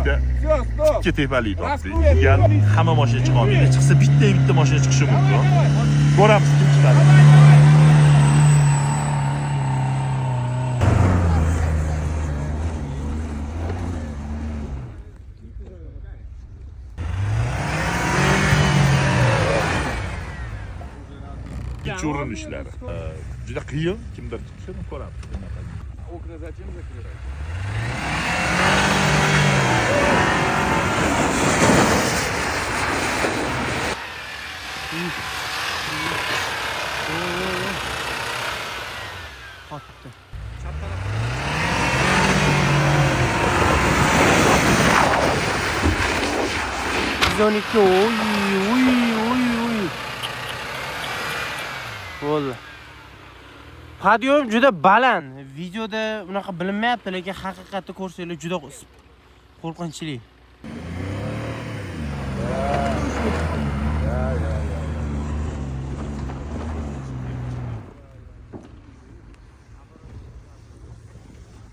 bitta ikki tepali topdik. Degan hamma mashina chiqa olmaydi. Chiqsa bitta mashina chiqishi mumkin. Ko'ramiz kim chiqadi. Urinishlar. Juda qiyin, kimdir chiqishini ko'ramiz. Окна зачем закрывать? Qotdi. 112 uy. Bo'ldi. Podyum juda baland. Videoda unaqa bilinmayapti, lekin haqiqatda ko'rsanglar juda qo'rqinchli.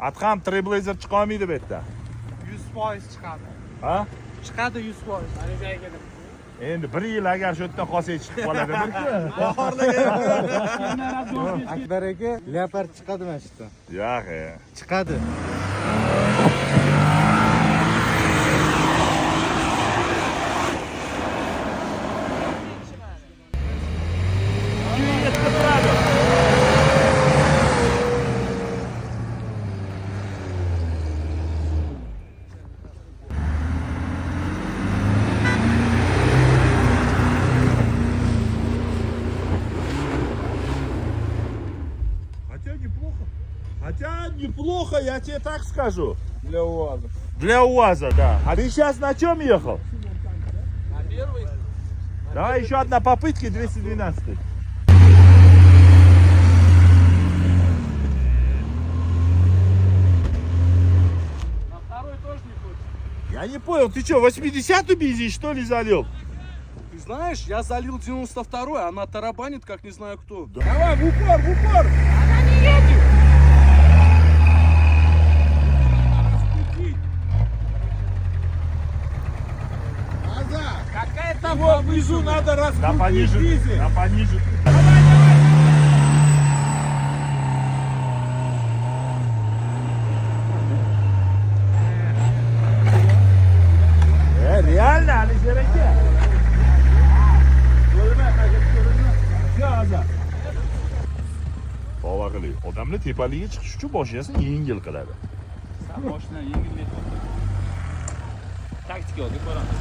Atxam Trailblazer chiqa olmaydi bu yerda. 100% chiqadi. Ha? Chiqadi 100%. Mana bu yerga. Endi 1 yil agar shu yerda qolsa chiqib qoladi bir-ku. Akbar aka, leopard chiqadi mana shu yerdan. Yo'q, Chiqadi. Хотя неплохо, я тебе так скажу. Для УАЗа. Для УАЗа, да. А ты сейчас на чем ехал? На первый. Давай еще одна попытка, 212. На второй тоже не хочешь. Я не понял, ты что, 80-ю бензин что ли залил? Ты знаешь, я залил 92-й, она тарабанит, как не знаю кто. Да. Давай, в упор! Она не едет. Какая-то внизу надо Да раскрутить пониже, дизель. да пониже. Реально, Алишер aka? Tova qiling. Odamlar tepaligiga chiqish uchun mashinasini yengil qiladi. Sen mashina yengillik. Taktika olib boramiz.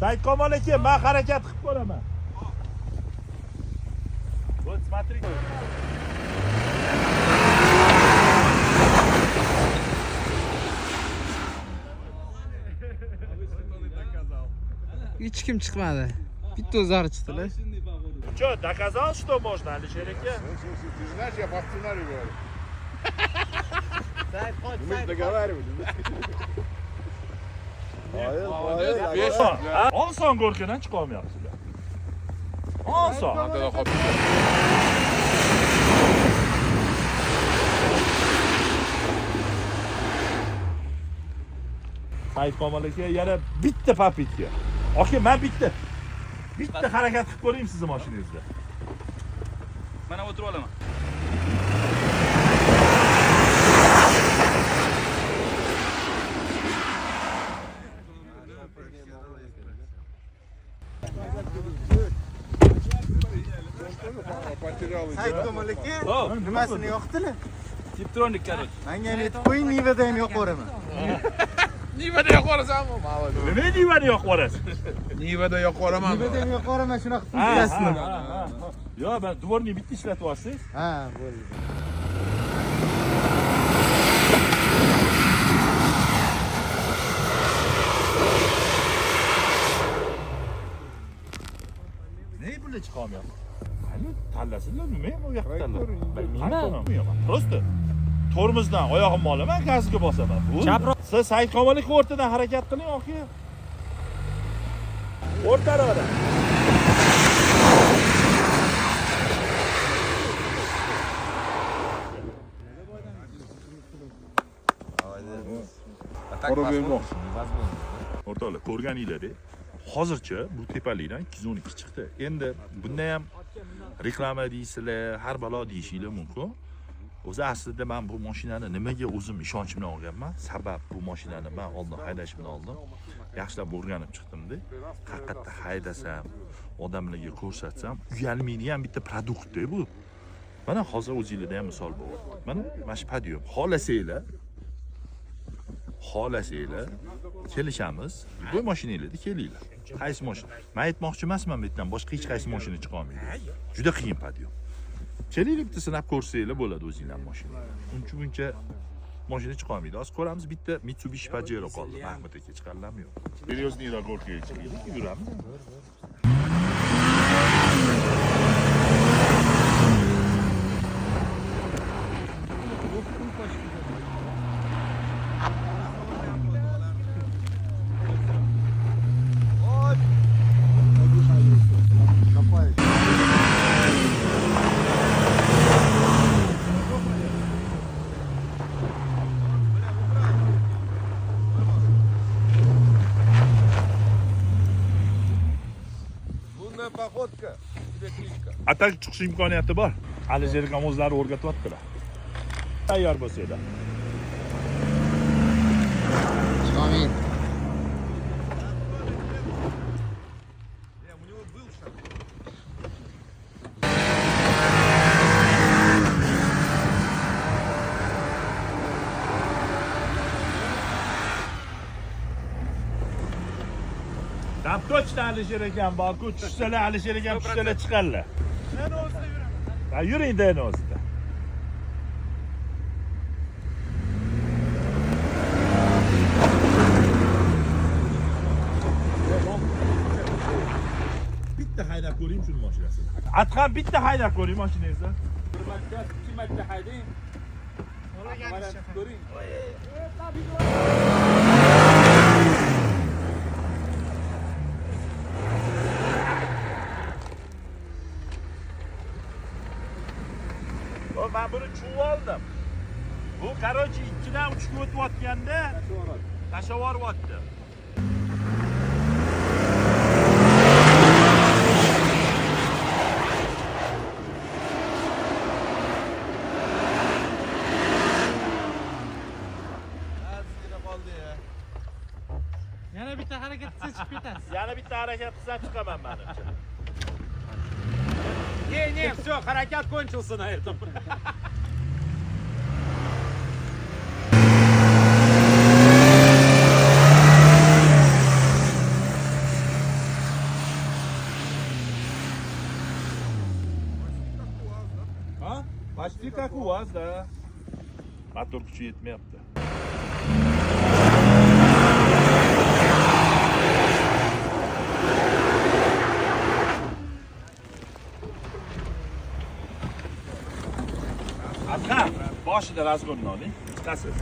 Saidqomol aka, men harakat qilib ko'raman. Вот смотри. Hech kim chiqmadi. Bitta o'zlari chiqdilar. Что, доказал, что можно, Алишер aka? Ты знаешь, я по сценарию говорю. Мы же договаривались. Oson go'rkadan chiqa olmayapsizlar. Oson. Saidqomol aka, yana bitta papitka. Aka, men bitta harakat qilib ko'rayim sizni mashinangizda. Mana o'tirib olaman. Saidqomol aka, nimasini yoqdilar? Tiptronik korot. Menga aytib qo'ying, Nivada ham yoqaboraman. Nivada yoqorasanmi? Nima nivani yoqib yuborasiz? Nivada yoqoraman. Nivada ham yoqaboraman, shunaqa funktsiyasini. Yo'q, men dvorniy bitta ishlatib olsangiz. Ha, bo'ldi. Ne bular chiqa olmayapti? Qani tanlasinlar, nima ham u yoqda tanladi? Bilmayman. Просто tormozdan oyog'imni olaman, gazga bosaman. Bu siz Said Komilov o'rtadan harakat qiling, aka. O'rtaroqda. O'rtoqlar, ko'rganinglar-da. Hozircha bu tepalikdan 212 chiqdi. Endi bunda ham reklama deysizlar, har balo deyishinglar mumkin. O'zi aslida men bu mashinani nimaga o'zim ishonch bilan olganman? Sabab bu mashinani men oldin haydashimdan oldin yaxshilab o'rganib chiqdim-da. Haqiqatda haydasam, odamlarga ko'rsatsam, uyalmaydigan bitta produkt-da bu. Mana hozir o'zingizlarda ham misol bor. Mana shu padium. Xohlasanglar kelishamiz. Bu mashinangizda kelinglar. Qaysi mashina? Men aytmoqchi emasman bu yerdan boshqa hech qaysi mashina chiqa olmaydi. Juda qiyin padium. Kelinglar bitta sinab ko'rsanglar bo'ladi o'zingizlar mashina. Buncha mashina chiqa olmaydi. Hozir ko'ramiz, bitta Mitsubishi Pajero qoldi. Mahmud aka chiqarlarmi yo'q? Seriozniy ragorkaga chiqaylik, yuramiz. Atak chiqish imkoniyati bor. Alisher ham o'zlari o'rgatyaptilar. Tayyor bo'lsanglar. Amin. Tam точно Alisher ekan borku, tushsalar Alisher ekan tushsalar chiqarlar. Meni o'zida yuraman. Ha, yuring Denosda. Bitta haydab ko'ring shuni mashinasini. Atqan bitta haydab ko'ring mashinangizni. Bir marta, ikki marta haydang. Ko'ring. Ben bunu çuv aldım. Bu karochi 2dan 3ga o'tayotganda tashavar o'tdi. Yana bitta harakat qilsa chiqib ketasiz. Yana bitta harakat qilsam chiqaman menimcha. Не, все, harakat кончился на этом. Ha? Почти как у вас, да. Motor kuchi yetmayapti. Atqa, boshida razg'orni oling. Chiqasiz.